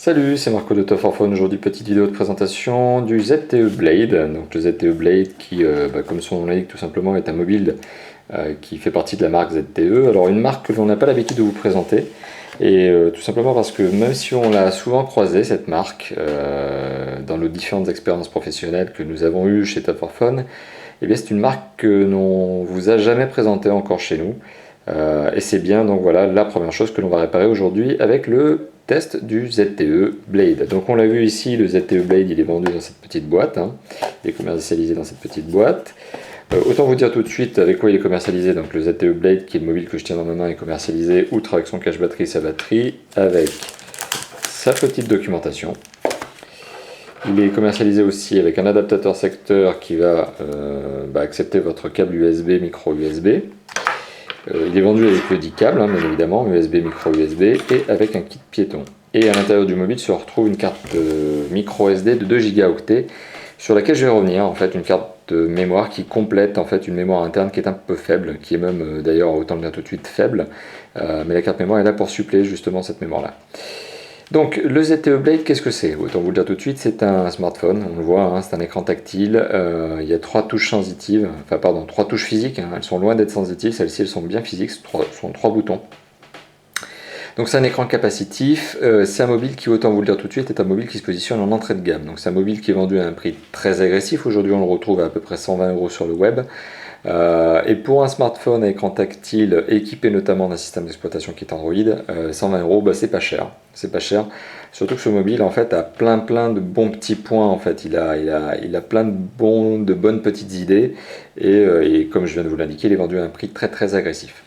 Salut, c'est Marco de Tough for Phone. Aujourd'hui, petite vidéo de présentation du ZTE Blade. Donc le ZTE Blade qui, comme son nom l'indique tout simplement, est un mobile qui fait partie de la marque ZTE. Alors une marque que l'on n'a pas l'habitude de vous présenter. Et tout simplement parce que même si on l'a souvent croisé, cette marque, dans nos différentes expériences professionnelles que nous avons eues chez Tough for Phone, eh bien c'est une marque que l'on vous a jamais présentée encore chez nous. Et c'est bien donc voilà la première chose que l'on va réparer aujourd'hui avec le test du ZTE Blade. Donc on l'a vu ici, le ZTE Blade il est vendu dans cette petite boîte, hein. Il est commercialisé dans cette petite boîte. Autant vous dire tout de suite avec quoi il est commercialisé. Donc le ZTE Blade, qui est le mobile que je tiens dans ma main, est commercialisé outre avec son cache batterie, sa batterie, avec sa petite documentation. Il est commercialisé aussi avec un adaptateur secteur qui va accepter votre câble USB, micro USB. Il est vendu avec le 10 câbles, hein, bien évidemment, USB, micro USB, et avec un kit piéton. Et à l'intérieur du mobile se retrouve une carte micro SD de 2 Go, sur laquelle je vais revenir, en fait, une carte de mémoire qui complète en fait une mémoire interne qui est un peu faible, qui est même d'ailleurs, autant le dire tout de suite, faible, mais la carte mémoire est là pour suppléer justement cette mémoire-là. Donc le ZTE Blade, qu'est-ce que c'est? Autant vous le dire tout de suite, c'est un smartphone, on le voit, hein, c'est un écran tactile, il y a 3 touches sensitives, enfin pardon, 3 touches physiques, hein, elles sont loin d'être sensitives, celles-ci elles sont bien physiques, ce sont 3 boutons. Donc c'est un écran capacitif, c'est un mobile qui, autant vous le dire tout de suite, est un mobile qui se positionne en entrée de gamme. Donc c'est un mobile qui est vendu à un prix très agressif, aujourd'hui on le retrouve à peu près 120 € sur le web. Et pour un smartphone à écran tactile équipé notamment d'un système d'exploitation qui est Android, 120 €, c'est pas cher. C'est pas cher. Surtout que ce mobile en fait a plein de bons petits points. En fait, il a plein de bonnes petites idées. Et comme je viens de vous l'indiquer, il est vendu à un prix très agressif.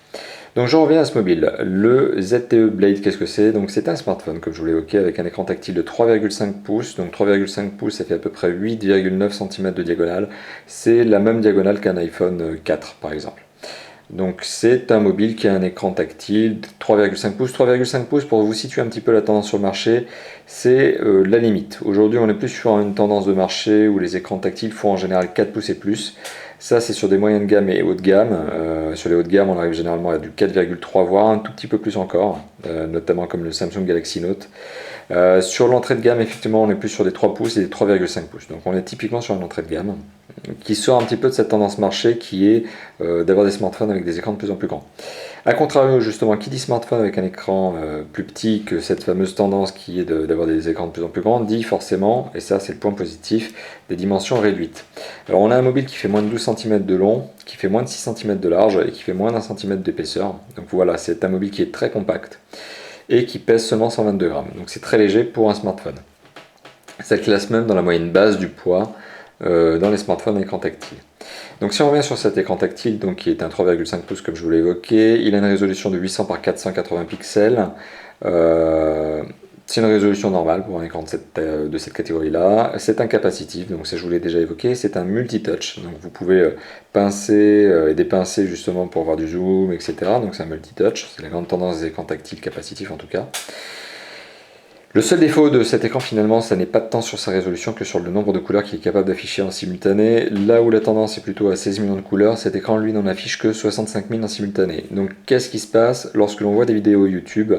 Donc je reviens à ce mobile. Le ZTE Blade, qu'est-ce que c'est? Donc c'est un smartphone, comme je vous l'ai évoqué, avec un écran tactile de 3,5 pouces. Donc 3,5 pouces, ça fait à peu près 8,9 cm de diagonale. C'est la même diagonale qu'un iPhone 4 par exemple. Donc c'est un mobile qui a un écran tactile 3,5 pouces. 3,5 pouces, pour vous situer un petit peu la tendance sur le marché, c'est la limite. Aujourd'hui on est plus sur une tendance de marché où les écrans tactiles font en général 4 pouces et plus. Ça c'est sur des moyennes de gamme et haut de gamme. Sur les hauts de gamme on arrive généralement à du 4,3 voire un tout petit peu plus encore, notamment comme le Samsung Galaxy Note. Sur l'entrée de gamme effectivement on est plus sur des 3 pouces et des 3,5 pouces. Donc on est typiquement sur une entrée de gamme qui sort un petit peu de cette tendance marché qui est d'avoir des smartphones avec des écrans de plus en plus grands. A contrario, justement, qui dit smartphone avec un écran plus petit que cette fameuse tendance qui est d'avoir des écrans de plus en plus grands, dit forcément, et ça c'est le point positif, des dimensions réduites. Alors on a un mobile qui fait moins de 12 cm de long, qui fait moins de 6 cm de large et qui fait moins d'un centimètre d'épaisseur. Donc voilà, c'est un mobile qui est très compact et qui pèse seulement 122 grammes. Donc c'est très léger pour un smartphone. Ça classe même dans la moyenne basse du poids dans les smartphones à écran tactile. Donc si on revient sur cet écran tactile, donc, qui est un 3,5 pouces comme je vous l'ai évoqué, il a une résolution de 800 par 480 pixels. C'est une résolution normale pour un écran de cette catégorie-là. C'est un capacitif, donc ça je vous l'ai déjà évoqué, c'est un multitouch. Donc vous pouvez pincer et dépincer justement pour avoir du zoom, etc. Donc c'est un multitouch, c'est la grande tendance des écrans tactiles capacitifs en tout cas. Le seul défaut de cet écran finalement, ça n'est pas tant sur sa résolution que sur le nombre de couleurs qu'il est capable d'afficher en simultané. Là où la tendance est plutôt à 16 millions de couleurs, cet écran lui n'en affiche que 65 000 en simultané. Donc qu'est-ce qui se passe lorsque l'on voit des vidéos YouTube?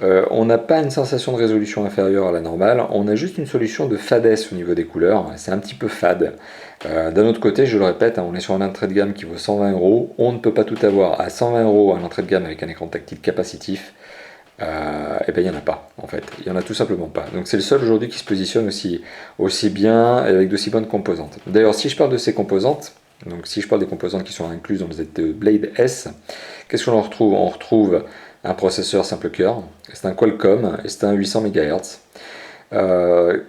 On n'a pas une sensation de résolution inférieure à la normale, on a juste une solution de fadesse au niveau des couleurs, c'est un petit peu fade. D'un autre côté, je le répète, hein, on est sur un entrée de gamme qui vaut 120 €, on ne peut pas tout avoir à 120 € à l'entrée de gamme avec un écran tactile capacitif. Et bien il n'y en a pas en fait, il n'y en a tout simplement pas. Donc c'est le seul aujourd'hui qui se positionne aussi bien et avec d'aussi bonnes composantes. D'ailleurs si je parle de ces composantes, donc si je parle des composantes qui sont incluses dans le ZTE Blade S, qu'est-ce qu'on retrouve? On retrouve un processeur simple cœur, c'est un Qualcomm et c'est un 800 MHz.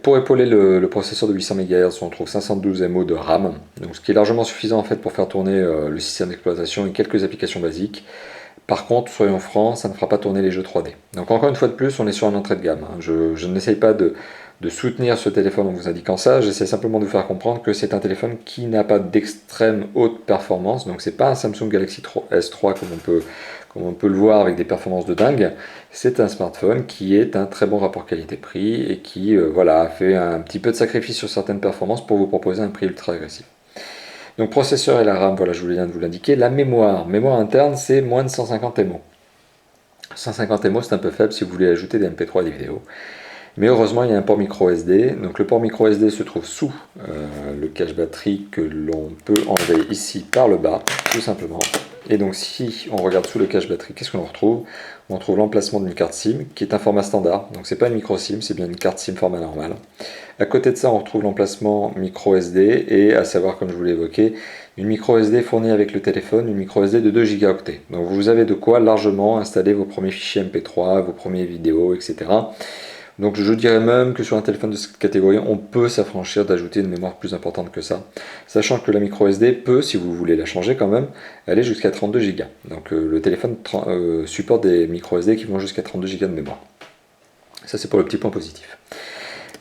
Pour épauler le processeur de 800 MHz, on trouve 512 MO de RAM, donc ce qui est largement suffisant en fait pour faire tourner le système d'exploitation et quelques applications basiques. Par contre, soyons francs, ça ne fera pas tourner les jeux 3D. Donc encore une fois de plus, on est sur une entrée de gamme. Je n'essaye pas de soutenir ce téléphone en vous indiquant ça, j'essaie simplement de vous faire comprendre que c'est un téléphone qui n'a pas d'extrême haute performance, donc c'est pas un Samsung Galaxy S3 comme on peut le voir avec des performances de dingue, c'est un smartphone qui est un très bon rapport qualité-prix et qui voilà, a fait un petit peu de sacrifice sur certaines performances pour vous proposer un prix ultra agressif. Donc processeur et la RAM, voilà, je viens de vous l'indiquer. La mémoire interne, c'est moins de 150 MO. 150 MO, c'est un peu faible si vous voulez ajouter des MP3 et des vidéos. Mais heureusement, il y a un port micro SD. Donc le port micro SD se trouve sous le cache batterie que l'on peut enlever ici par le bas, tout simplement. Et donc si on regarde sous le cache batterie, qu'est-ce qu'on retrouve? On trouve l'emplacement d'une carte SIM qui est un format standard. Donc c'est pas une micro SIM, c'est bien une carte SIM format normal. À côté de ça, on retrouve l'emplacement micro SD et à savoir, comme je vous l'ai évoqué, une micro SD fournie avec le téléphone, une micro SD de 2 Go. Donc vous avez de quoi largement installer vos premiers fichiers MP3, vos premières vidéos, etc. Donc je dirais même que sur un téléphone de cette catégorie, on peut s'affranchir d'ajouter une mémoire plus importante que ça. Sachant que la micro SD peut, si vous voulez la changer quand même, aller jusqu'à 32 Go. Donc le téléphone supporte des micro SD qui vont jusqu'à 32 Go de mémoire. Ça c'est pour le petit point positif.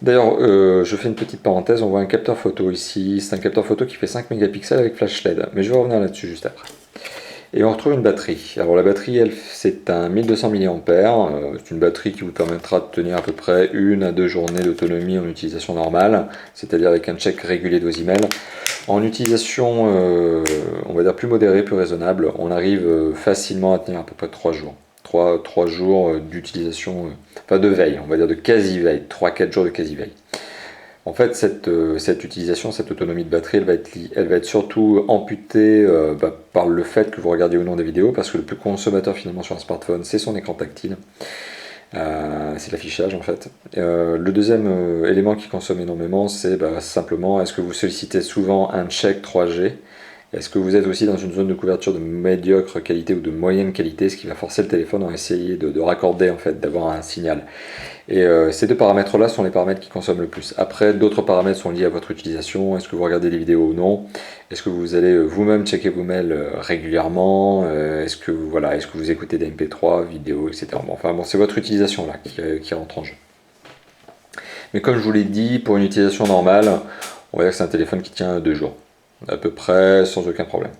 D'ailleurs, je fais une petite parenthèse, on voit un capteur photo ici, c'est un capteur photo qui fait 5 mégapixels avec flash LED, mais je vais revenir là-dessus juste après. Et on retrouve une batterie. Alors la batterie, elle, c'est un 1200 mAh, c'est une batterie qui vous permettra de tenir à peu près 1 à 2 journées d'autonomie en utilisation normale, c'est-à-dire avec un check régulier de vos emails. En utilisation, on va dire plus modérée, plus raisonnable, on arrive facilement à tenir à peu près 3 jours. 3 jours d'utilisation, enfin de veille, on va dire de quasi-veille, 3-4 jours de quasi-veille. En fait, cette utilisation, cette autonomie de batterie, elle va être surtout amputée par le fait que vous regardiez ou non des vidéos, parce que le plus consommateur finalement sur un smartphone, c'est son écran tactile. C'est l'affichage en fait. Le deuxième élément qui consomme énormément, c'est simplement, est-ce que vous sollicitez souvent un check 3G? Est-ce que vous êtes aussi dans une zone de couverture de médiocre qualité ou de moyenne qualité, ce qui va forcer le téléphone à essayer de raccorder en fait, d'avoir un signal. Et ces deux paramètres-là sont les paramètres qui consomment le plus. Après, d'autres paramètres sont liés à votre utilisation. Est-ce que vous regardez des vidéos ou non? Est-ce que vous allez vous-même checker vos mails régulièrement? Est-ce que vous écoutez des MP3, vidéos, etc. Bon, c'est votre utilisation là qui rentre en jeu. Mais comme je vous l'ai dit, pour une utilisation normale, on va dire que c'est un téléphone qui tient 2 jours. À peu près, sans aucun problème.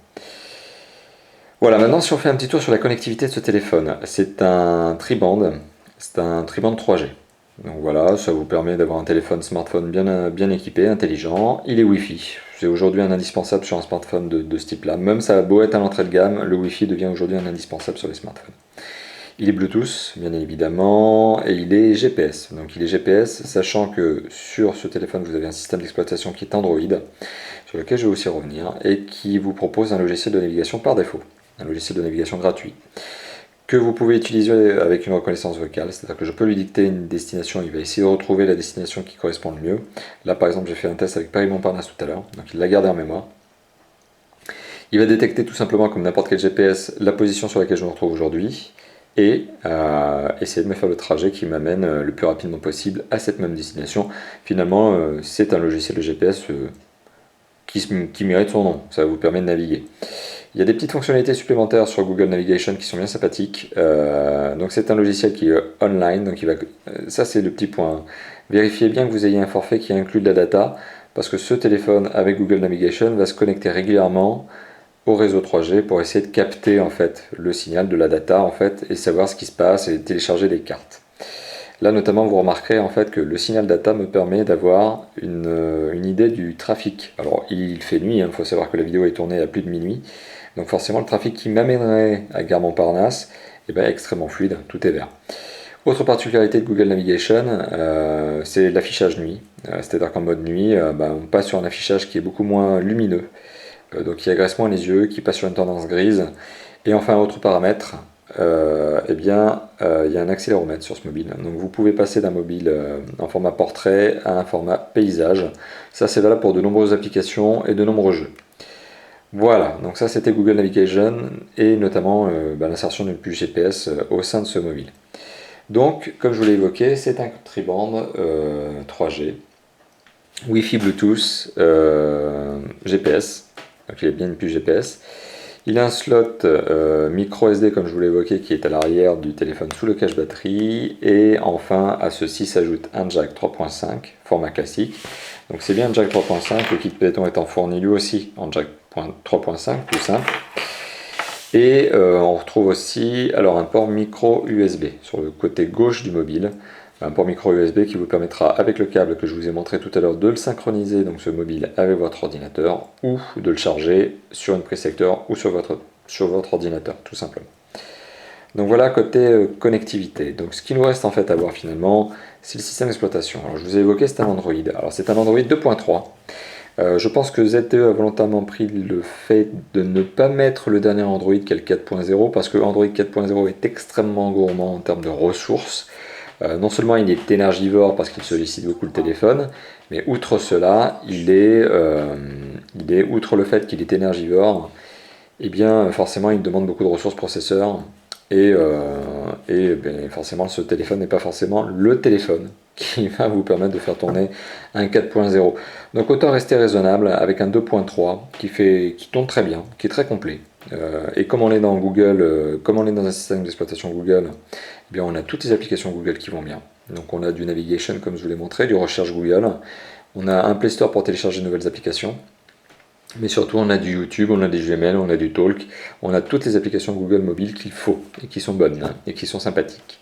Voilà, maintenant si on fait un petit tour sur la connectivité de ce téléphone, c'est un tri-band 3G. Donc voilà, ça vous permet d'avoir un téléphone smartphone bien équipé, intelligent. Il est Wi-Fi, c'est aujourd'hui un indispensable sur un smartphone de ce type-là. Même ça a beau être à l'entrée de gamme, le Wi-Fi devient aujourd'hui un indispensable sur les smartphones. Il est Bluetooth, bien évidemment, et il est GPS. Donc il est GPS, sachant que sur ce téléphone, vous avez un système d'exploitation qui est Android, sur lequel je vais aussi revenir, et qui vous propose un logiciel de navigation par défaut, un logiciel de navigation gratuit, que vous pouvez utiliser avec une reconnaissance vocale, c'est-à-dire que je peux lui dicter une destination, il va essayer de retrouver la destination qui correspond le mieux. Là par exemple j'ai fait un test avec Paris-Montparnasse tout à l'heure, donc il l'a gardé en mémoire. Il va détecter tout simplement comme n'importe quel GPS la position sur laquelle je me retrouve aujourd'hui, et essayer de me faire le trajet qui m'amène le plus rapidement possible à cette même destination. Finalement c'est un logiciel de GPS qui mérite son nom, ça vous permet de naviguer. Il y a des petites fonctionnalités supplémentaires sur Google Navigation qui sont bien sympathiques. Donc c'est un logiciel qui est online, donc ça c'est le petit point. Vérifiez bien que vous ayez un forfait qui inclut de la data, parce que ce téléphone avec Google Navigation va se connecter régulièrement au réseau 3G pour essayer de capter en fait le signal de la data en fait et savoir ce qui se passe et télécharger des cartes. Là notamment vous remarquerez en fait que le signal data me permet d'avoir une idée du trafic. Alors il fait nuit, il faut savoir que la vidéo est tournée à plus de minuit, donc forcément le trafic qui m'amènerait à Gare Montparnasse est extrêmement fluide, tout est vert. Autre particularité de Google Navigation, c'est l'affichage nuit. C'est-à-dire qu'en mode nuit, on passe sur un affichage qui est beaucoup moins lumineux, donc qui agresse moins les yeux, qui passe sur une tendance grise. Et enfin, autre paramètre, il y a un accéléromètre sur ce mobile. Donc vous pouvez passer d'un mobile en format portrait à un format paysage. Ça c'est valable pour de nombreuses applications et de nombreux jeux. Voilà, donc ça c'était Google Navigation et notamment l'insertion d'une puce GPS au sein de ce mobile. Donc, comme je vous l'ai évoqué, c'est un tri-band 3G, Wi-Fi, Bluetooth, GPS, donc il est bien une puce GPS. Il a un slot micro SD comme je vous l'ai évoqué qui est à l'arrière du téléphone sous le cache batterie, et enfin à ceci s'ajoute un jack 3.5 format classique. Donc c'est bien un jack 3.5, le kit béton étant fourni lui aussi en jack 3.5 tout simple. Et on retrouve aussi un port micro USB sur le côté gauche du mobile, un port micro USB qui vous permettra avec le câble que je vous ai montré tout à l'heure de le synchroniser, donc ce mobile avec votre ordinateur, ou de le charger sur une prise secteur ou sur votre ordinateur tout simplement. Donc voilà côté connectivité. Donc ce qu'il nous reste en fait à voir finalement, c'est le système d'exploitation. Alors je vous ai évoqué, c'est un Android. Alors c'est un Android 2.3. Je pense que ZTE a volontairement pris le fait de ne pas mettre le dernier Android qui est le 4.0 parce que Android 4.0 est extrêmement gourmand en termes de ressources. Non seulement il est énergivore parce qu'il sollicite beaucoup le téléphone, mais outre cela, outre le fait qu'il est énergivore, eh bien forcément il demande beaucoup de ressources processeurs et forcément ce téléphone n'est pas forcément le téléphone qui va vous permettre de faire tourner un 4.0. Donc autant rester raisonnable avec un 2.3 qui tourne très bien, qui est très complet. Et comme on est dans Google, comme on est dans un système d'exploitation Google, eh bien on a toutes les applications Google qui vont bien. Donc on a du navigation comme je vous l'ai montré, du recherche Google, on a un Play Store pour télécharger de nouvelles applications. Mais surtout, on a du YouTube, on a des Gmail, on a du Talk, on a toutes les applications Google Mobile qu'il faut et qui sont bonnes et qui sont sympathiques.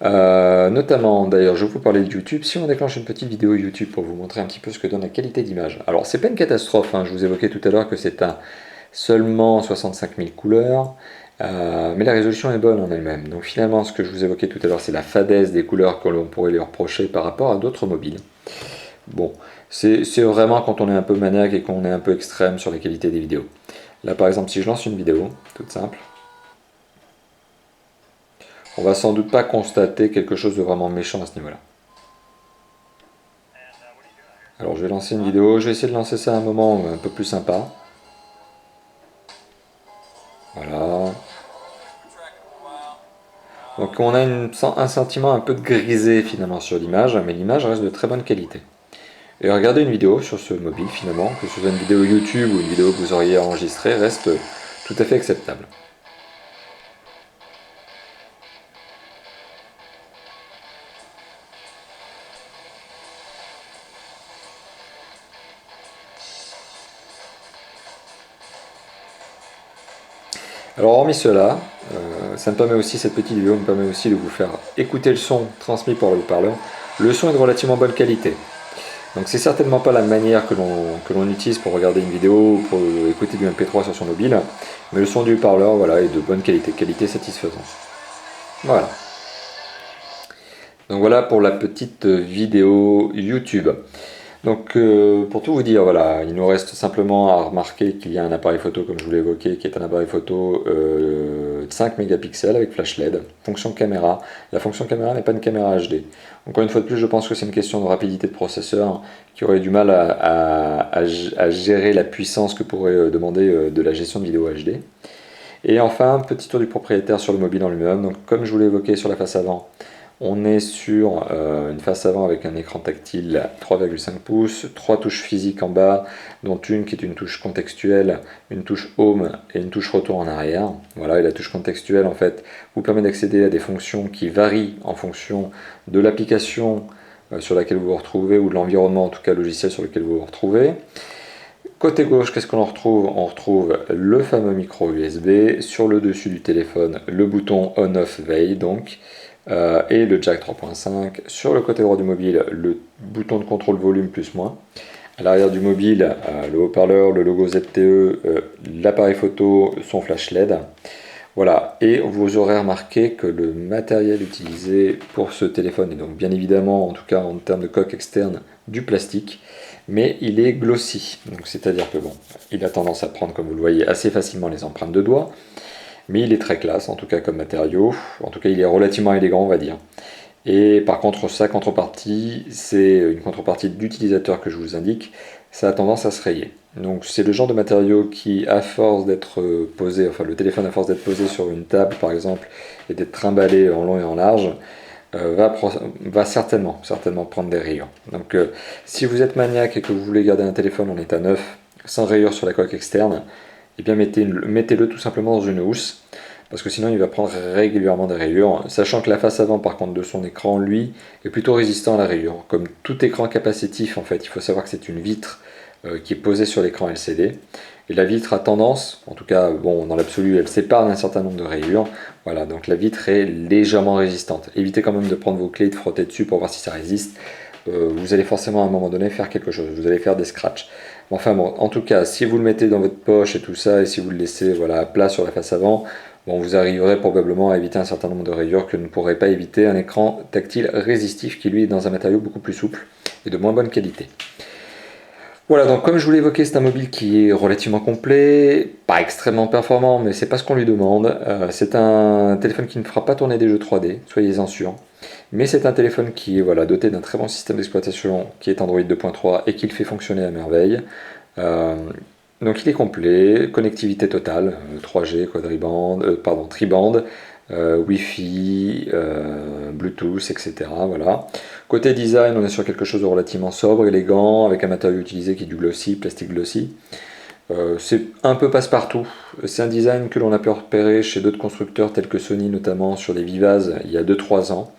Notamment, d'ailleurs, je vais vous parler de YouTube. Si on déclenche une petite vidéo YouTube pour vous montrer un petit peu ce que donne la qualité d'image. Alors, c'est pas une catastrophe, hein, je vous évoquais tout à l'heure que c'est seulement 65 000 couleurs, mais la résolution est bonne en elle-même. Donc, finalement, ce que je vous évoquais tout à l'heure, c'est la fadesse des couleurs que l'on pourrait lui reprocher par rapport à d'autres mobiles. Bon, c'est vraiment quand on est un peu maniaque et qu'on est un peu extrême sur la qualité des vidéos. Là par exemple, si je lance une vidéo, toute simple, on va sans doute pas constater quelque chose de vraiment méchant à ce niveau-là. Alors je vais lancer une vidéo, je vais essayer de lancer ça à un moment un peu plus sympa. Voilà. Donc on a un sentiment un peu de grisé finalement sur l'image, mais l'image reste de très bonne qualité. Et regarder une vidéo sur ce mobile finalement, que ce soit une vidéo YouTube ou une vidéo que vous auriez enregistrée, reste tout à fait acceptable. Alors hormis cela, ça me permet aussi, cette petite vidéo me permet aussi de vous faire écouter le son transmis par le haut-parleur. Le son est de relativement bonne qualité. Donc c'est certainement pas la manière que l'on utilise pour regarder une vidéo ou pour écouter du MP3 sur son mobile, mais le son du haut-parleur voilà, est de bonne qualité, qualité satisfaisante. Voilà. Donc voilà pour la petite vidéo YouTube. Donc pour tout vous dire, voilà, il nous reste simplement à remarquer qu'il y a un appareil photo, comme je vous l'ai évoqué, qui est un appareil photo de 5 mégapixels avec flash LED, fonction caméra. La fonction caméra n'est pas une caméra HD. Encore une fois de plus, je pense que c'est une question de rapidité de processeur qui aurait du mal à gérer la puissance que pourrait demander de la gestion de vidéo HD. Et enfin, petit tour du propriétaire sur le mobile en lui-même. Donc comme je vous l'ai évoqué sur la face avant, on est sur une face avant avec un écran tactile 3,5 pouces, 3 touches physiques en bas, dont une qui est une touche contextuelle, une touche home et une touche retour en arrière. Voilà, et la touche contextuelle en fait vous permet d'accéder à des fonctions qui varient en fonction de l'application sur laquelle vous vous retrouvez ou de l'environnement en tout cas logiciel sur lequel vous vous retrouvez. Côté gauche, qu'est-ce qu'on en retrouve? On retrouve le fameux micro USB, sur le dessus du téléphone le bouton on-off veille donc, et le jack 3.5. Sur le côté droit du mobile, le bouton de contrôle volume plus moins. À l'arrière du mobile, le haut-parleur, le logo ZTE, l'appareil photo, son flash LED. Voilà, et vous aurez remarqué que le matériel utilisé pour ce téléphone est donc bien évidemment, en tout cas en termes de coque externe, du plastique, mais il est glossy. Donc c'est-à-dire que bon, il a tendance à prendre, comme vous le voyez, assez facilement les empreintes de doigts, mais il est très classe, en tout cas comme matériau. En tout cas, il est relativement élégant, on va dire. Et par contre, sa contrepartie, c'est une contrepartie d'utilisateur que je vous indique, ça a tendance à se rayer. Donc c'est le genre de matériau qui, à force d'être posé, enfin le téléphone à force d'être posé sur une table par exemple, et d'être trimballé en long et en large, va certainement prendre des rayures. Donc si vous êtes maniaque et que vous voulez garder un téléphone en état neuf, sans rayures sur la coque externe, eh bien mettez-le tout simplement dans une housse, parce que sinon il va prendre régulièrement des rayures, sachant que la face avant par contre de son écran, lui, est plutôt résistant à la rayure. Comme tout écran capacitif en fait, il faut savoir que c'est une vitre qui est posée sur l'écran LCD, et la vitre a tendance, en tout cas bon dans l'absolu elle s'épargne un certain nombre de rayures, voilà, donc la vitre est légèrement résistante. Évitez quand même de prendre vos clés et de frotter dessus pour voir si ça résiste. Vous allez forcément à un moment donné faire quelque chose, vous allez faire des scratchs. Enfin bon, en tout cas, si vous le mettez dans votre poche et tout ça, et si vous le laissez voilà, plat sur la face avant, bon, vous arriverez probablement à éviter un certain nombre de rayures que ne pourrait pas éviter un écran tactile résistif qui lui est dans un matériau beaucoup plus souple et de moins bonne qualité. Voilà, donc comme je vous l'ai évoqué, c'est un mobile qui est relativement complet, pas extrêmement performant, mais c'est pas ce qu'on lui demande. C'est un téléphone qui ne fera pas tourner des jeux 3D, soyez-en sûrs. Mais c'est un téléphone qui est voilà, doté d'un très bon système d'exploitation qui est Android 2.3 et qui le fait fonctionner à merveille. Euh, donc il est complet, connectivité totale, 3G, tribande, Wi-Fi, Bluetooth, etc. Voilà. Côté design, on est sur quelque chose de relativement sobre, élégant, avec un matériau utilisé qui est du glossy, plastique glossy. C'est un peu passe-partout. C'est un design que l'on a pu repérer chez d'autres constructeurs tels que Sony, notamment sur les Vivaz il y a 2-3 ans.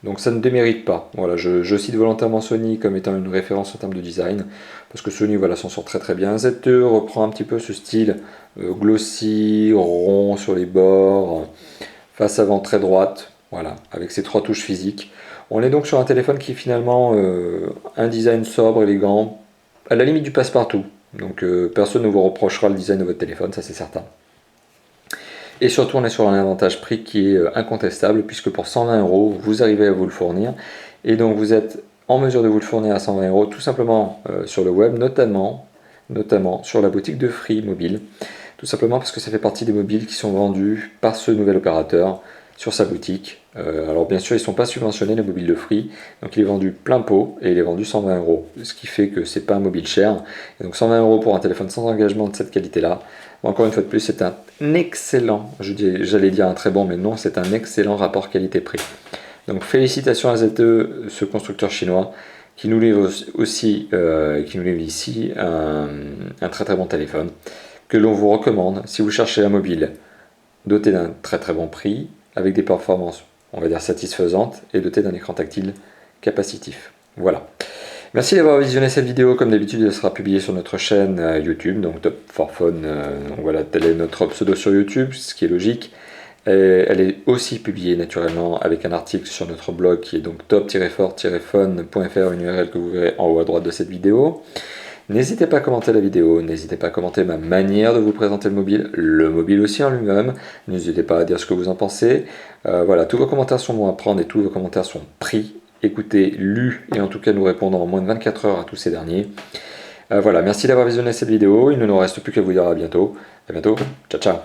Donc ça ne démérite pas. Voilà, je cite volontairement Sony comme étant une référence en termes de design, parce que Sony voilà, s'en sort très très bien. ZTE reprend un petit peu ce style glossy, rond sur les bords, face avant très droite, voilà, avec ses 3 touches physiques. On est donc sur un téléphone qui est finalement un design sobre, élégant, à la limite du passe-partout. Donc personne ne vous reprochera le design de votre téléphone, ça c'est certain. Et surtout, on est sur un avantage prix qui est incontestable, puisque pour 120 €, vous arrivez à vous le fournir. Et donc, vous êtes en mesure de vous le fournir à 120 € tout simplement sur le web, notamment sur la boutique de Free Mobile. Tout simplement parce que ça fait partie des mobiles qui sont vendus par ce nouvel opérateur sur sa boutique. Alors bien sûr, ils ne sont pas subventionnés, les mobiles de Free, donc il est vendu plein pot et il est vendu 120 €, ce qui fait que c'est pas un mobile cher. Et donc 120 € pour un téléphone sans engagement de cette qualité-là, encore une fois de plus, c'est un excellent, j'allais dire un très bon, mais non, c'est un excellent rapport qualité-prix. Donc félicitations à ZTE, ce constructeur chinois, qui nous livre aussi, qui nous livre ici un très très bon téléphone, que l'on vous recommande si vous cherchez un mobile doté d'un très très bon prix, avec des performances, on va dire, satisfaisantes, et doté d'un écran tactile capacitif. Voilà. Merci d'avoir visionné cette vidéo. Comme d'habitude, elle sera publiée sur notre chaîne YouTube, donc Top for Phone. Donc voilà, tel est notre pseudo sur YouTube, ce qui est logique. Et elle est aussi publiée naturellement avec un article sur notre blog qui est donc top-for-phone.fr, une URL que vous verrez en haut à droite de cette vidéo. N'hésitez pas à commenter la vidéo, n'hésitez pas à commenter ma manière de vous présenter le mobile aussi en lui-même. N'hésitez pas à dire ce que vous en pensez. Voilà, tous vos commentaires sont bons à prendre et tous vos commentaires sont pris, écoutés, lus et en tout cas nous répondre en moins de 24 heures à tous ces derniers. Voilà, merci d'avoir visionné cette vidéo. Il ne nous reste plus qu'à vous dire à bientôt. À bientôt, ciao ciao.